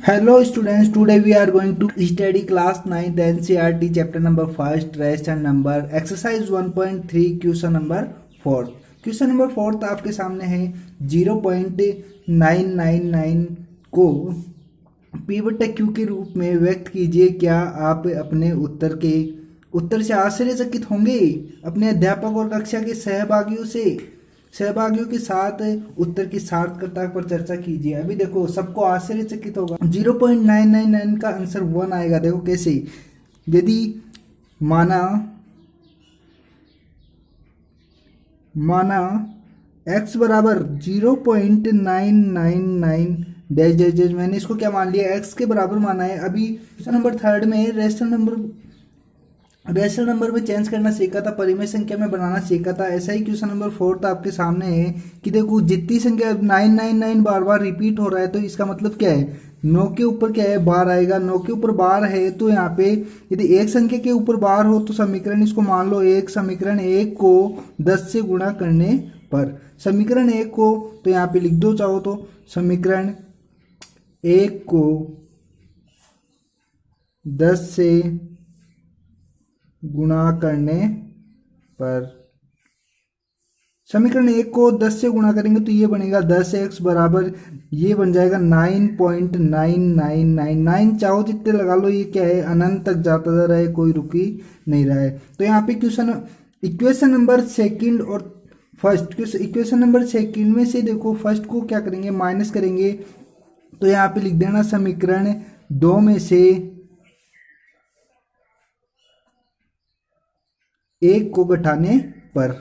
Hello students, today we are going to study class 9th NCERT chapter number 1st rest and number exercise 1.3 question number 4। Question number 4 आपके सामने है 0.999 को P बटा Q के रूप में व्यक्त कीजिए। क्या आप अपने उत्तर से आश्चर्यचकित होंगे? अपने अध्यापक और कक्षा के सहभागियों के साथ उत्तर की सार्थकता पर चर्चा कीजिए। अभी देखो सबको आश्चर्यचकित होगा। 0.999 का आंसर 1 आएगा। देखो कैसे, यदि माना x बराबर 0.999 डैश डैश डैश, मैंने इसको क्या मान लिया, x के बराबर माना है। अभी क्वेश्चन नंबर 3 में रेशनल नंबर में चेंज करना सीखा था, परिमेय संख्या में बनाना सीखा था। ऐसा ही क्वेश्चन नंबर 4 आपके सामने है कि देखो जितनी संख्या 999 बार बार रिपीट हो रहा है तो इसका मतलब क्या है, 9 के ऊपर क्या है, बार आएगा। 9 के ऊपर बार है तो यहाँ पे यदि एक संख्या के ऊपर बार हो तो समीकरण, इसको मान लो एक समीकरण 1 को 10 से गुणा करने पर, समीकरण 1 को तो यहाँ पे लिख दो चाहो तो, समीकरण 1 को 10 से गुणा करने पर, समीकरण 1 को 10 से गुणा करेंगे तो ये बनेगा 10x बराबर, ये बन जाएगा 9.9999। चाहो जितने लगा लो, ये क्या है, अनंत तक जाता जा रहा है, कोई रुकी नहीं रहा है। तो यहाँ पे इक्वेशन नंबर सेकंड और फर्स्ट, इक्वेशन नंबर सेकंड में से देखो फर्स्ट को क्या करेंगे, माइनस करेंगे। तो यहाँ पे लिख देना समीकरण 2 में से 1 को घटाने पर।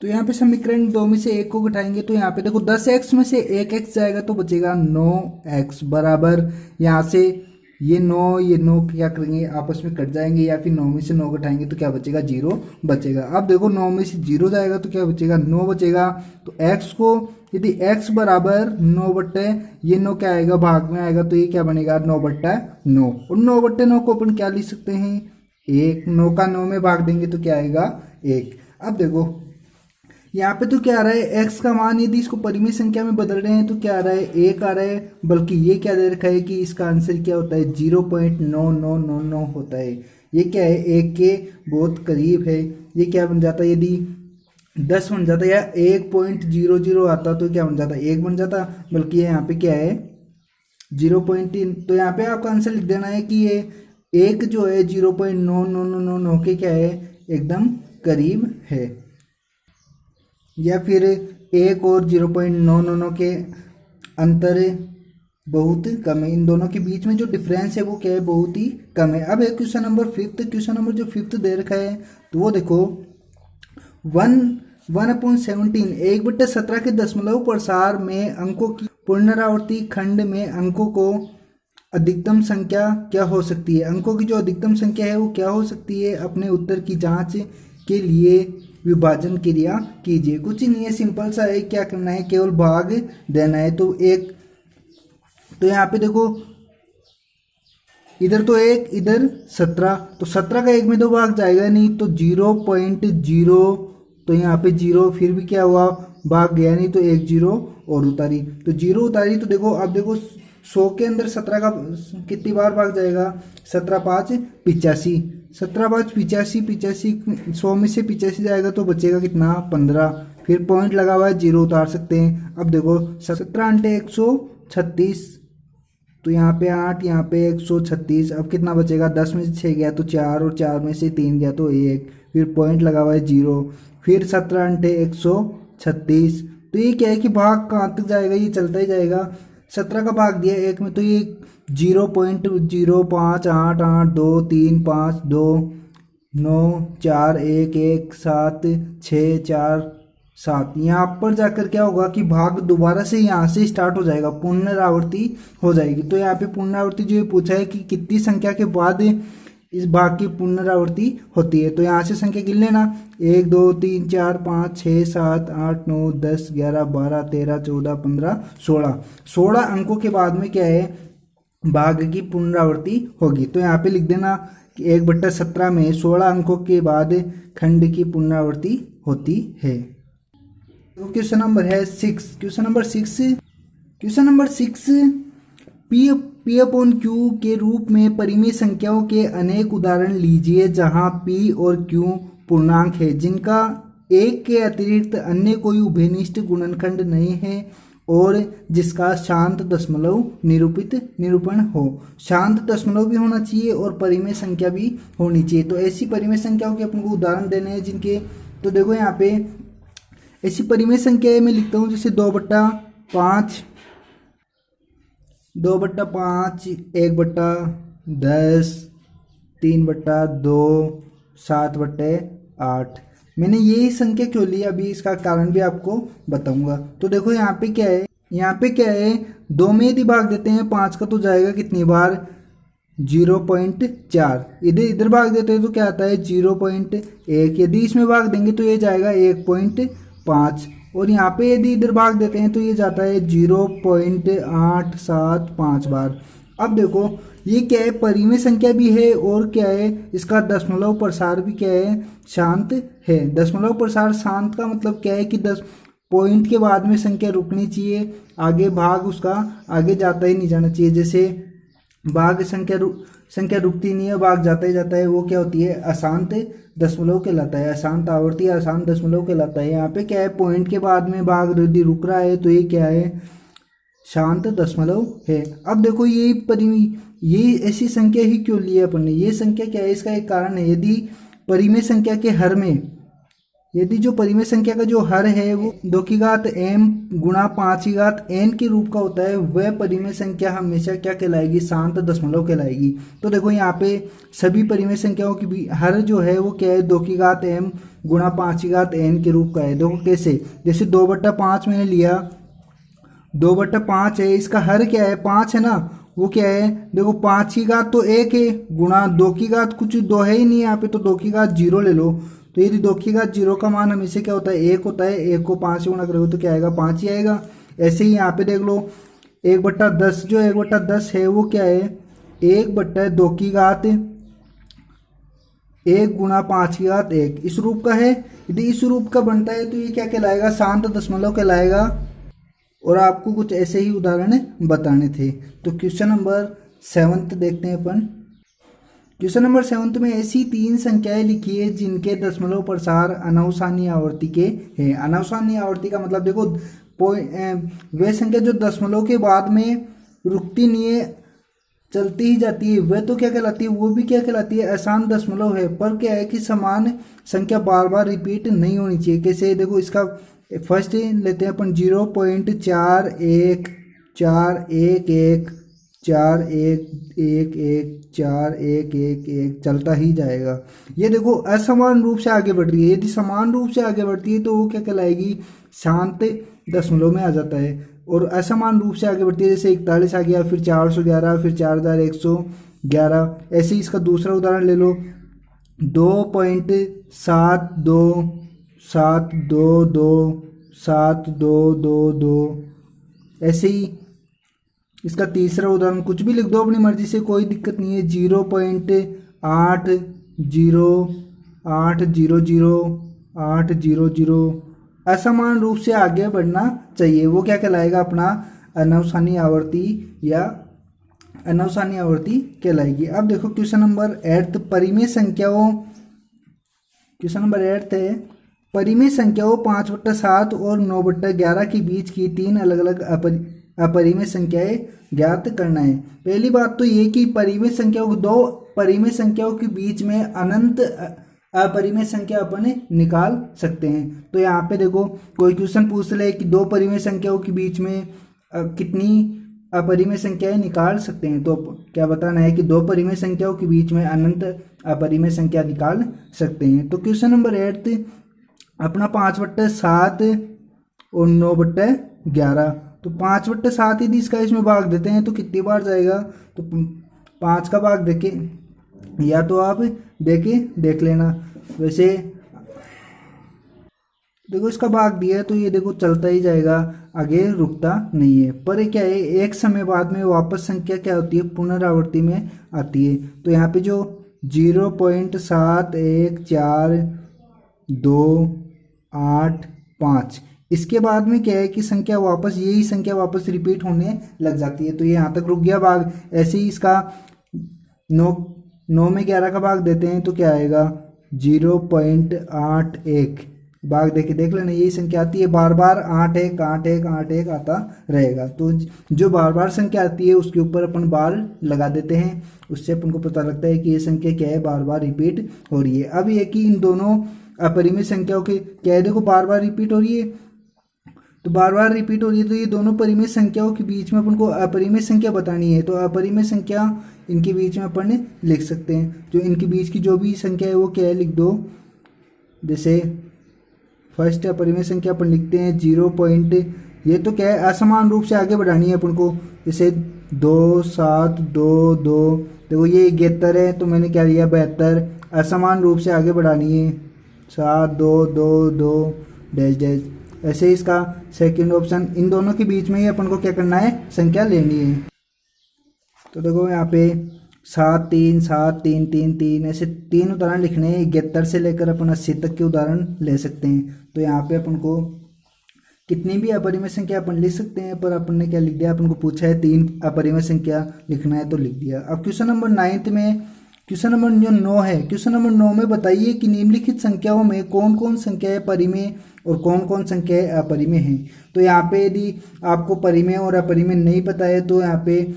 तो यहाँ पे समीकरण 2 में से 1 को घटाएंगे तो यहाँ पे देखो 10x में से 1x जाएगा तो बचेगा 9x बराबर, यहाँ से ये 9 क्या करेंगे, आपस में कट जाएंगे, या फिर 9 में से 9 घटाएंगे तो क्या बचेगा, 0 बचेगा। अब देखो 9 में से 0 जाएगा तो क्या बचेगा, 9 बचेगा। तो x को यदि x बराबर 9 बट्टे ये 9 क्या आएगा, भाग में आएगा तो ये क्या बनेगा, 9/9। और 9/9 को अपन क्या लिख सकते हैं, 1। 9 का 9 में भाग देंगे तो क्या आएगा, 1। अब देखो यहाँ पे तो क्या आ रहा है, x का मान यदि इसको परिमेय संख्या में बदल रहे हैं तो क्या आ रहा है, 1 आ रहा है। बल्कि ये क्या दे रखा है कि इसका आंसर क्या होता है, 0.9999 होता है। ये क्या है, 1 के बहुत करीब है। ये क्या बन जाता है, यदि 10 बन जाता या 1.00 आता तो क्या बन जाता, 1 बन जाता। बल्कि यहाँ पे क्या है 0.3, तो यहाँ पे आपका आंसर लिख देना है कि ये 1 जो है 0.9999 के क्या है, एकदम करीब है। या फिर 1 और 0.999 के अंतर बहुत कम है, इन दोनों के बीच में जो डिफरेंस है वो क्या है, बहुत ही कम है। अब एक क्वेश्चन नंबर 5, क्वेश्चन नंबर जो 5 दे रखा है तो वो देखो 1/17 1/17 के दशमलव प्रसार में अंकों की पुनरावृत्ति खंड में अंकों को अधिकतम संख्या क्या हो सकती है, अंकों की जो अधिकतम संख्या है वो क्या हो सकती है। अपने उत्तर की जांच के लिए विभाजन क्रिया कीजिए। कुछ ही नहीं है, सिंपल सा है, क्या करना है, केवल भाग देना है। तो यहाँ पे देखो इधर तो 1, इधर 17, तो 17 का 1 में 2 भाग जाएगा नहीं, तो 0.0, तो यहाँ पे 0, फिर भी क्या हुआ, भाग गया नहीं, तो 1 0 और उतारी, तो 0 उतारी। तो देखो अब देखो 100 के अंदर 17 का कितनी बार भाग जाएगा, 17×5 85, 17×5 85, 100 में से 85 जाएगा तो बचेगा कितना, 15। फिर पॉइंट लगा हुआ है, 0 उतार सकते हैं। अब देखो 17 × 136, तो यहाँ पे 8, यहाँ पे 136। अब कितना बचेगा, 10 में से 6 गया तो 4, और 4 में से 3 गया तो 1, फिर पॉइंट लगा हुआ है 0। फिर 17 × 136, तो ये क्या है कि भाग कहाँ तक जाएगा, ये चलता ही जाएगा। 17 का भाग दिया 1 में तो ये 0.0588323529147 यहाँ पर जाकर क्या होगा कि भाग दोबारा से यहाँ से स्टार्ट हो जाएगा, पुनरावृत्ति हो जाएगी। तो यहाँ पे पुनरावृत्ति जो ये पूछा है कि कितनी संख्या के बाद इस भाग की पुनरावृत्ति होती है। तो यहाँ से संख्या गिन लेना, 1 2 3 4 5 6 7 8 9 10 11 12 13 14 15 16, 16 अंकों के बाद में क्या है, भाग की पुनरावृत्ति होगी। तो यहाँ पे लिख देना कि 1/17 में 16 अंकों के बाद खंड की पुनरावृत्ति होती है। तो क्वेश्चन नंबर है 6, question number 6 P upon Q के रूप में परिमेय संख्याओं के अनेक उदाहरण लीजिए जहां पी और क्यू पूर्णांक है जिनका एक के अतिरिक्त अन्य कोई उभयनिष्ठ गुणनखंड नहीं है और जिसका शांत दशमलव निरूपण हो। शांत दशमलव भी होना चाहिए और परिमेय संख्या भी होनी चाहिए। तो ऐसी परिमेय संख्याओं के अपन को उदाहरण देने हैं जिनके, तो देखो यहाँ पे ऐसी परिमेय संख्या मैं लिखता हूँ जैसे 2/5, 2/5, 1/10, 3/2, 7/8। मैंने यही संख्या क्यों ली अभी इसका कारण भी आपको बताऊंगा। तो देखो यहाँ पे क्या है, यहाँ पे क्या है, 2 में यदि भाग देते हैं 5 का तो जाएगा कितनी बार 0.4, इधर भाग देते हैं तो क्या आता है 0.1, यदि इसमें भाग देंगे तो ये जाएगा 1.5 और यहाँ पे यदि इधर भाग देते हैं तो ये जाता है 0.875 बार। अब देखो ये क्या है, परिमेय संख्या भी है और क्या है, इसका दशमलव प्रसार भी क्या है, शांत है। दशमलव प्रसार शांत का मतलब क्या है कि 10 पॉइंट के बाद में संख्या रुकनी चाहिए, आगे भाग उसका आगे जाता ही नहीं जाना चाहिए। जैसे भाग संख्या रुकती नहीं है, भाग जाता ही जाता है, वो क्या होती है, अशांत दशमलव कहलाता है, अशांत आवर्ती अशांत दशमलव कहलाता है। यहाँ पे क्या है, पॉइंट के बाद में भाग यदि रुक रहा है तो ये क्या है, शांत दशमलव है। अब देखो ये ऐसी संख्या ही क्यों ली है अपन ने, ये संख्या क्या है, इसका एक कारण है। यदि परिमेय संख्या के हर में, यदि जो परिमेय संख्या का जो हर है वो 2 की घात m गुणा 5 की घात n के रूप का होता है, वह परिमेय संख्या हमेशा क्या कहलाएगी, शांत दशमलव कहलाएगी। तो देखो यहाँ पे सभी परिमेय संख्याओं की भी हर जो है वो क्या है, 2 की घात m गुणा 5 की घात n के रूप का है। देखो कैसे, जैसे 2/5 मैंने लिया, 2/5 है, इसका हर क्या है, 5 है ना, वो क्या है, देखो 5 की घात तो 1 है गुणा 2 की घात कुछ 2 है ही नहीं यहाँ पे, तो 2 की घात 0 ले लो। तो यदि 2 की घात 0 का मान हमेशा क्या होता है, 1 होता है, 1 को 5 से गुणा करोगे तो क्या आएगा, 5 ही आएगा। ऐसे ही यहाँ पे देख लो 1/10, जो 1/10 है वो क्या है, 1/2 की घात 1 गुणा 5 की घात 1 इस रूप का है। यदि इस रूप का बनता है तो ये क्या कहलाएगा, शांत दशमलव कहलाएगा। और आपको कुछ ऐसे ही उदाहरण बताने थे। तो क्वेश्चन नंबर 7 देखते हैं अपन। क्वेश्चन नंबर 7 में ऐसी 3 संख्याएं लिखी है जिनके दशमलव प्रसार अनावसानी आवर्ती के हैं। अनावसानी आवर्ती का मतलब देखो वह संख्या जो दशमलव के बाद में रुकती नहीं है, चलती ही जाती है, वह तो क्या कहलाती है, वो भी क्या कहलाती है, अशांत दशमलव है। पर क्या है कि समान संख्या बार बार रिपीट नहीं होनी चाहिए। कैसे, देखो इसका फर्स्ट लेते हैं अपन 0.414141414141 चलता ही जाएगा। ये देखो असमान रूप से आगे बढ़ रही है, यदि समान रूप से आगे बढ़ती है तो वो क्या कहलाएगी, शांत दशमलव में आ जाता है। और असमान रूप से आगे बढ़ती है, जैसे 41 आ गया, फिर 411, फिर 4111। ऐसे ही इसका दूसरा उदाहरण ले लो 2.7227227222। ऐसे ही इसका तीसरा उदाहरण, कुछ भी लिख दो अपनी मर्जी से, कोई दिक्कत नहीं है, 0.808000800। असमान रूप से आगे बढ़ना चाहिए, वो क्या कहलाएगा, अपना अनावसानी आवर्ती या अनावसानी आवर्ती कहलाएगी। अब देखो क्वेश्चन नंबर 8, परिमेय संख्याओं, क्वेश्चन नंबर 8 है, परिमेय संख्याओं 5/7 और 9/11 के बीच की 3 अलग अलग अपरिमेय संख्याएं ज्ञात करना है। पहली बात तो ये कि परिमेय संख्याओं को, 2 परिमेय संख्याओं के बीच में अनंत अपरिमेय संख्या अपन निकाल सकते हैं। तो यहाँ पे देखो कोई क्वेश्चन पूछ ले कि 2 परिमेय संख्याओं के बीच में कितनी अपरिमेय संख्याएं निकाल सकते हैं, तो क्या बताना है कि 2 परिमेय संख्याओं के बीच में अनंत अपरिमेय संख्या निकाल सकते हैं। तो क्वेश्चन नंबर 8 अपना 5/7 और 9/11। तो 5/7 यदि इसका इसमें भाग देते हैं तो कितनी बार जाएगा, तो 5 का भाग देके, या तो आप देख लेना। वैसे देखो इसका भाग दिया है तो ये देखो चलता ही जाएगा, आगे रुकता नहीं है। पर ये क्या है, एक समय बाद में वापस संख्या क्या होती है, पुनरावृत्ति में आती है। तो यहाँ पे जो 0.714285 इसके बाद में क्या है कि संख्या वापस यही संख्या वापस रिपीट होने लग जाती है। तो ये यहाँ तक रुक गया भाग। ऐसे ही इसका 9 में 11 का भाग देते हैं तो क्या आएगा 0.81 भाग देख लेना, यही संख्या आती है बार बार 8 1 8 1 8 1 आता रहेगा। तो जो बार बार संख्या आती है उसके ऊपर अपन बार लगा देते हैं, उससे अपन को पता लगता है कि ये संख्या क्या है, बार बार रिपीट हो रही है। अब ये कि इन दोनों अपरिमेय संख्याओं के क्या है, देखो बार बार रिपीट हो रही है, तो बार बार रिपीट हो रही है, तो ये दोनों परिमेय संख्याओं के बीच में अपन को अपरिमेय संख्या बतानी है। तो अपरिमेय संख्या इनके बीच में अपन लिख सकते हैं, जो इनके बीच की जो भी संख्या है वो क्या है लिख दो। जैसे फर्स्ट अपरिमेय संख्या अपन लिखते हैं 0 पॉइंट, ये तो क्या है असमान रूप से आगे बढ़ानी है अपन को। जैसे 2 7 2 2, देखो ये 71 है तो मैंने क्या लिया 72, असमान रूप से आगे बढ़ानी है 7 2 2 2 डैश डैश। ऐसे ही इसका सेकंड ऑप्शन, इन दोनों के बीच में ही अपन को क्या करना है, संख्या लेनी है। तो देखो यहाँ पे 7 3 7 3 3 3 ऐसे 3 उदाहरण लिखने हैं। 71 से लेकर अपन 80 तक के उदाहरण ले सकते हैं। तो यहाँ पे अपन को कितनी भी अपरिमेय संख्या अपन लिख सकते हैं, पर अपन ने क्या लिख दिया, अपन को पूछा है 3 अपरिमेय संख्या लिखना है तो लिख दिया। अब क्वेश्चन नंबर 9 में, क्वेश्चन नंबर जो 9 है, क्वेश्चन नंबर 9 में बताइए कि निम्नलिखित संख्याओं में कौन कौन संख्याएं परिमेय और कौन कौन संख्याएं अपरिमेय हैं। तो यहाँ पे यदि आपको परिमेय और अपरिमेय नहीं पता है तो यहाँ पे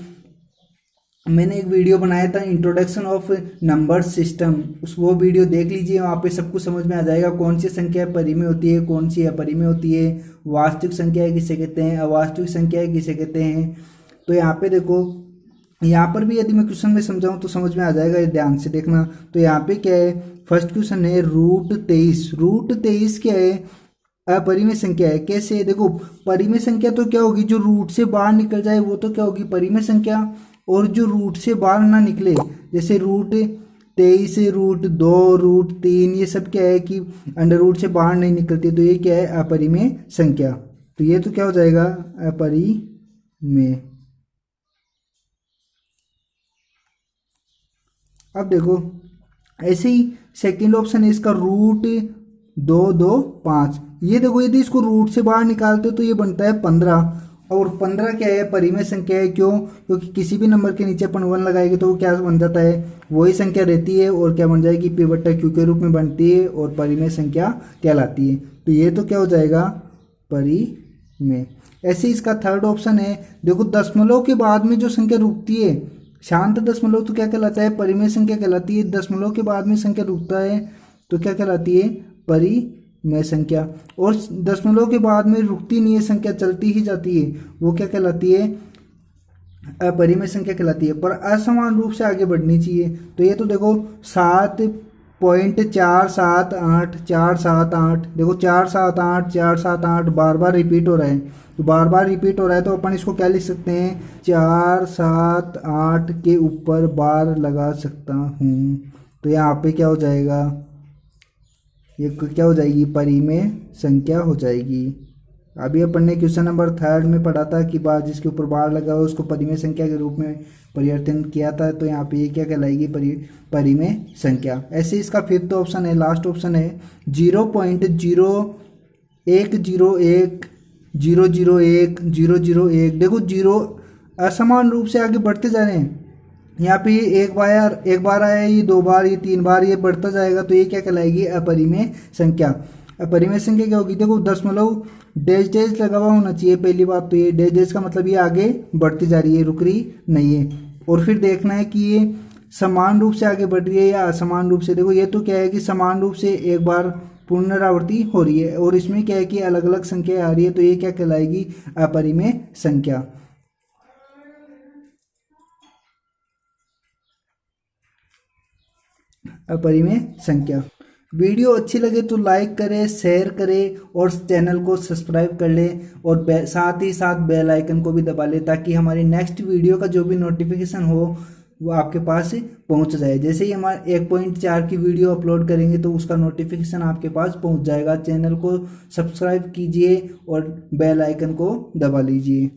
मैंने एक वीडियो बनाया था इंट्रोडक्शन ऑफ नंबर सिस्टम, उस वो वीडियो देख लीजिए, वहाँ पे सब कुछ समझ में आ जाएगा कौन सी संख्या परिमेय होती है, कौन सी अपरिमेय होती है, वास्तविक संख्या किसे कहते हैं, अवास्तविक संख्या किसे कहते हैं। तो यहाँ पे देखो, यहाँ पर भी यदि मैं क्वेश्चन में समझाऊँ तो समझ में आ जाएगा, ध्यान से देखना। तो यहाँ पे क्या है, फर्स्ट क्वेश्चन है √23, √23 क्या है, अपरिमेय संख्या है। कैसे, देखो परिमेय संख्या तो क्या होगी, जो रूट से बाहर निकल जाए वो तो क्या होगी परिमेय संख्या, और जो रूट से बाहर ना निकले, जैसे √23 √2 √3, ये सब क्या है कि अंडर रूट से बाहर नहीं निकलती, तो ये क्या है अपरिमेय संख्या। तो ये तो क्या हो जाएगा अपरिमेय। अब देखो ऐसे ही सेकंड ऑप्शन है इसका √225, ये देखो यदि इसको रूट से बाहर निकालते तो ये बनता है 15, और 15 क्या है परिमेय संख्या है। क्यों, क्योंकि किसी भी नंबर के नीचे अपन 1 लगाएंगे तो वो क्या बन जाता है, वही संख्या रहती है और क्या बन जाएगी P/Q के रूप में बनती है और परिमेय संख्या कहलाती है। तो ये तो क्या हो जाएगा परिमेय। ऐसे इसका थर्ड ऑप्शन है, देखो दशमलव के बाद में जो संख्या रुकती है, शांत दशमलव तो क्या कहलाता है परिमेय संख्या कहलाती है, दशमलव के बाद में संख्या रुकता है तो क्या कहलाती है परिमेय संख्या, और दशमलव के बाद में रुकती नहीं है संख्या चलती ही जाती है वो क्या कहलाती है अपरिमेय संख्या कहलाती है, पर असमान रूप से आगे बढ़नी चाहिए। तो ये तो देखो 7.478 478, देखो 478 478 बार बार रिपीट हो रहा है, तो बार बार रिपीट हो रहा है तो अपन इसको क्या लिख सकते हैं 478 के ऊपर बार लगा सकता हूँ। तो यहाँ पे क्या हो जाएगा, ये क्या हो जाएगी परिमेय संख्या हो जाएगी। अभी अपन ने क्वेश्चन नंबर 3 में पढ़ा था कि बार जिसके ऊपर बार लगा हो उसको परिमेय संख्या के रूप में परिवर्तन किया था, तो यहाँ पे ये क्या कहलाएगी परिमेय संख्या। ऐसे इसका फिफ्थ ऑप्शन है, लास्ट ऑप्शन है 0.0101 001 001, देखो जीरो असमान रूप से आगे बढ़ते जा रहे हैं। यहाँ पे एक बार आया, ये 2 बार, ये 3 बार, ये बढ़ता जाएगा, तो ये क्या कहलाएगी अपरिमेय संख्या। अपरिमेय संख्या क्या होगी, देखो दशमलव डैश डैश लगा हुआ होना चाहिए पहली बात, तो ये डैश डैश का मतलब ये आगे बढ़ती जा रही है, रुक रही नहीं है। और फिर देखना है कि ये समान रूप से आगे बढ़ रही है या असमान रूप से। देखो ये तो क्या है कि समान रूप से एक बार पुनरावृत्ति हो रही है, और इसमें क्या है कि अलग अलग संख्या आ रही है, तो ये क्या कहलाएगी अपरिमेय संख्या। अपरिमेय संख्या। वीडियो अच्छी लगे तो लाइक करें, शेयर करें और चैनल को सब्सक्राइब कर लें, और साथ ही साथ बेल आइकन को भी दबा लें ताकि हमारी नेक्स्ट वीडियो का जो भी नोटिफिकेशन हो वो आपके पास पहुंच जाए। जैसे ही हमारा 1.4 की वीडियो अपलोड करेंगे तो उसका नोटिफिकेशन आपके पास पहुंच जाएगा। चैनल को सब्सक्राइब कीजिए और बेल आइकन को दबा लीजिए।